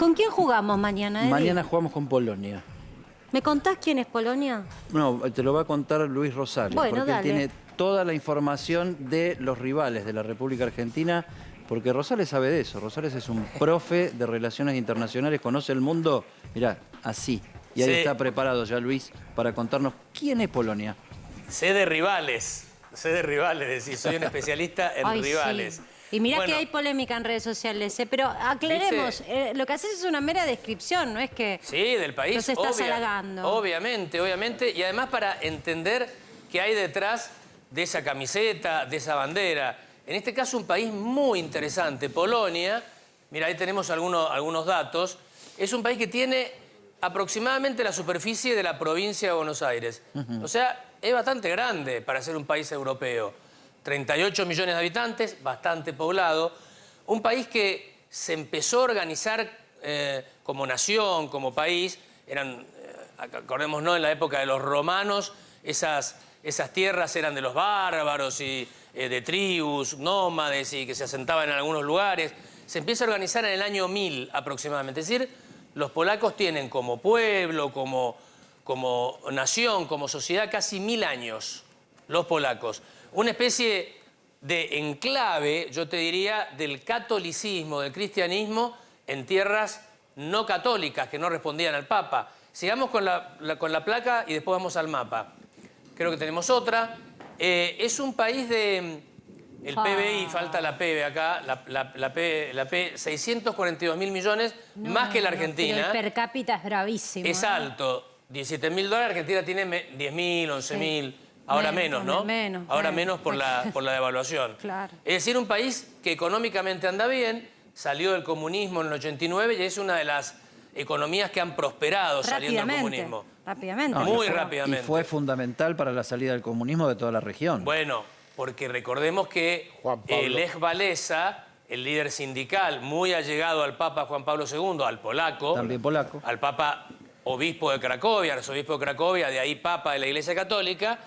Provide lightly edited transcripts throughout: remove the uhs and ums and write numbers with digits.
¿Con quién jugamos mañana, Eddie? Mañana jugamos con Polonia. ¿Me contás quién es Polonia? No, te lo va a contar Luis Rosales, Bueno, porque él dale. tiene toda la información de los rivales de la República Argentina, porque Rosales sabe de eso. Rosales es un profe de Relaciones Internacionales, conoce el mundo, mirá, así. Y ahí está preparado ya Luis para contarnos quién es Polonia. Sé de rivales, decir, soy un especialista en Ay, rivales. sí. Y mirá Bueno, que hay polémica en redes sociales, pero aclaremos, lo que haces es una mera descripción, no es que sí, del país, los estás halagando. Obviamente, y además para entender qué hay detrás de esa camiseta, de esa bandera. En este caso un país muy interesante, Polonia, mira, ahí tenemos algunos datos, es un país que tiene aproximadamente la superficie de la provincia de Buenos Aires. O sea, es bastante grande para ser un país europeo. 38 millones de habitantes, bastante poblado. Un país que se empezó a organizar como nación, como país. Acordémonos, en la época de los romanos, esas tierras eran de los bárbaros y de tribus, nómades y que se asentaban en algunos lugares. Se empieza a organizar en el año 1000 aproximadamente. Es decir, los polacos tienen como pueblo, como nación, como sociedad, casi 1000 años, los polacos. Una especie de enclave, yo te diría, del catolicismo, del cristianismo, en tierras no católicas, que no respondían al Papa. Sigamos con la placa y después vamos al mapa. Creo que tenemos otra. Es un país de... El PBI, falta la PB acá, la P, 642.000 millones, más que la Argentina. Pero el per cápita es bravísimo. Es alto, 17.000 dólares, Argentina tiene 10.000, 11.000, ahora menos, ¿no? Ahora menos por la devaluación. Claro. Es decir, un país que económicamente anda bien, salió del comunismo en el 89 y es una de las economías que han prosperado saliendo del comunismo. Rápidamente. Muy rápidamente. Y fue fundamental para la salida del comunismo de toda la región. Bueno, porque recordemos que Lech Walesa, el líder sindical, muy allegado al Papa Juan Pablo II, al polaco. También polaco. Al Papa obispo de Cracovia, arzobispo de Cracovia, de ahí Papa de la Iglesia Católica.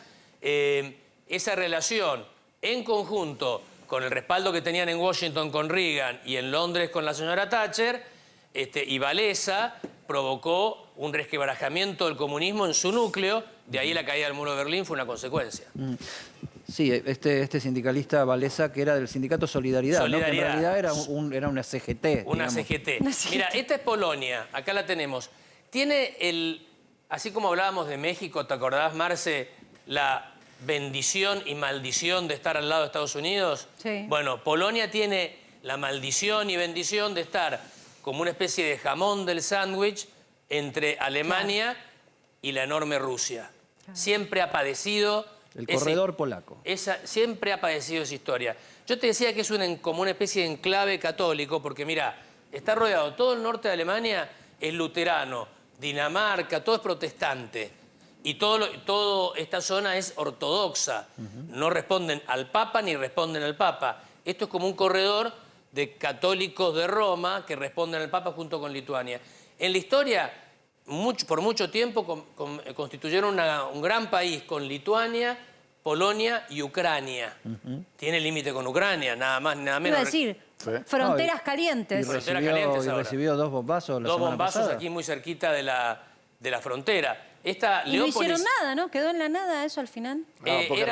Esa relación en conjunto con el respaldo que tenían en Washington con Reagan y en Londres con la señora Thatcher, y Walesa provocó un resquebrajamiento del comunismo en su núcleo, de ahí la caída del muro de Berlín fue una consecuencia. Sí, este sindicalista Walesa, que era del sindicato Solidaridad, ¿no? Que en realidad era una CGT. Una CGT. Mira, esta es Polonia, acá la tenemos. Tiene así como hablábamos de México, ¿te acordás, Marce? La bendición y maldición de estar al lado de Estados Unidos. Sí. Bueno, Polonia tiene la maldición y bendición de estar como una especie de jamón del sándwich entre Alemania y la enorme Rusia. Siempre ha padecido... El corredor polaco. Siempre ha padecido esa historia. Yo te decía que es como una especie de enclave católico, porque mira, está rodeado, todo el norte de Alemania es luterano, Dinamarca, todo es protestante. Y toda esta zona es ortodoxa. No responden al Papa ni responden al Papa. Esto es como un corredor de católicos de Roma que responden al Papa junto con Lituania. En la historia... por mucho tiempo constituyeron un gran país con Lituania, Polonia y Ucrania. Tiene límite con Ucrania, nada más, nada menos. Iba a decir, fronteras calientes. Y recibió dos bombazos la semana pasada. Aquí muy cerquita de la frontera. Y no hicieron nada, ¿no? Quedó en la nada eso al final. No, porque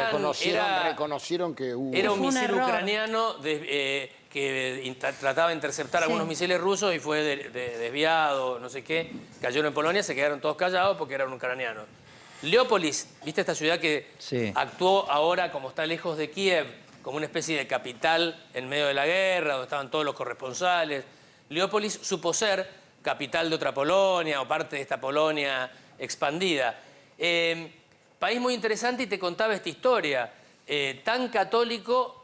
reconocieron que hubo... Era un misil ucraniano que trataba de interceptar algunos misiles rusos y fue desviado, no sé qué. Cayeron en Polonia, se quedaron todos callados porque eran ucranianos. Leópolis, ¿viste esta ciudad que actuó ahora, como está lejos de Kiev, como una especie de capital en medio de la guerra, donde estaban todos los corresponsales? Leópolis supo ser capital de otra Polonia o parte de esta Polonia expandida. País muy interesante y te contaba esta historia. Tan católico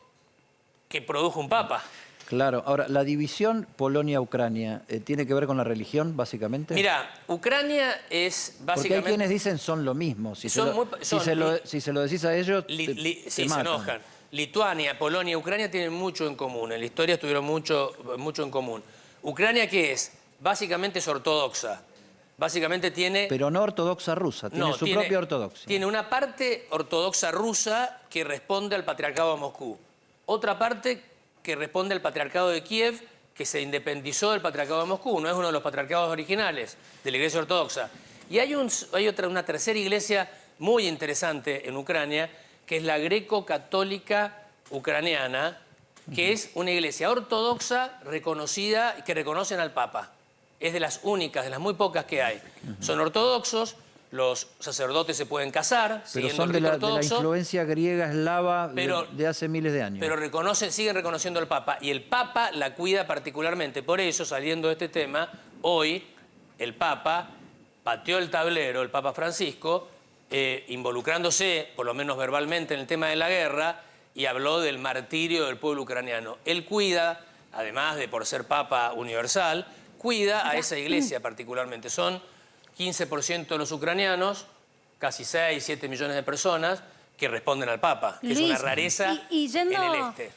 que produjo un papa. Claro. Ahora, la división Polonia-Ucrania, ¿tiene que ver con la religión, básicamente? Mira, Ucrania es básicamente... Porque hay quienes dicen son lo mismo. Si se lo decís a ellos, se enojan. Lituania, Polonia y Ucrania tienen mucho en común. En la historia tuvieron mucho en común. ¿Ucrania qué es? Básicamente es ortodoxa. Básicamente tiene... Pero no ortodoxa rusa, tiene su propia ortodoxia. Tiene una parte ortodoxa rusa que responde al patriarcado de Moscú. Otra parte que responde al patriarcado de Kiev, que se independizó del Patriarcado de Moscú, no es uno de los patriarcados originales de la Iglesia Ortodoxa. Y hay una tercera iglesia muy interesante en Ucrania, que es la greco-católica ucraniana, que es una iglesia ortodoxa reconocida, que reconocen al Papa. Es de las únicas, de las muy pocas que hay. Son ortodoxos, los sacerdotes se pueden casar, pero son de la influencia griega eslava de hace miles de años. Pero siguen reconociendo al Papa, y el Papa la cuida particularmente. Por eso, saliendo de este tema, hoy el Papa pateó el tablero, el Papa Francisco, involucrándose, por lo menos verbalmente, en el tema de la guerra, y habló del martirio del pueblo ucraniano. Él cuida, además de por ser Papa universal, cuida a esa iglesia particularmente. Son 15% de los ucranianos, casi 6, 7 millones de personas, que responden al Papa, que es una rareza en el este.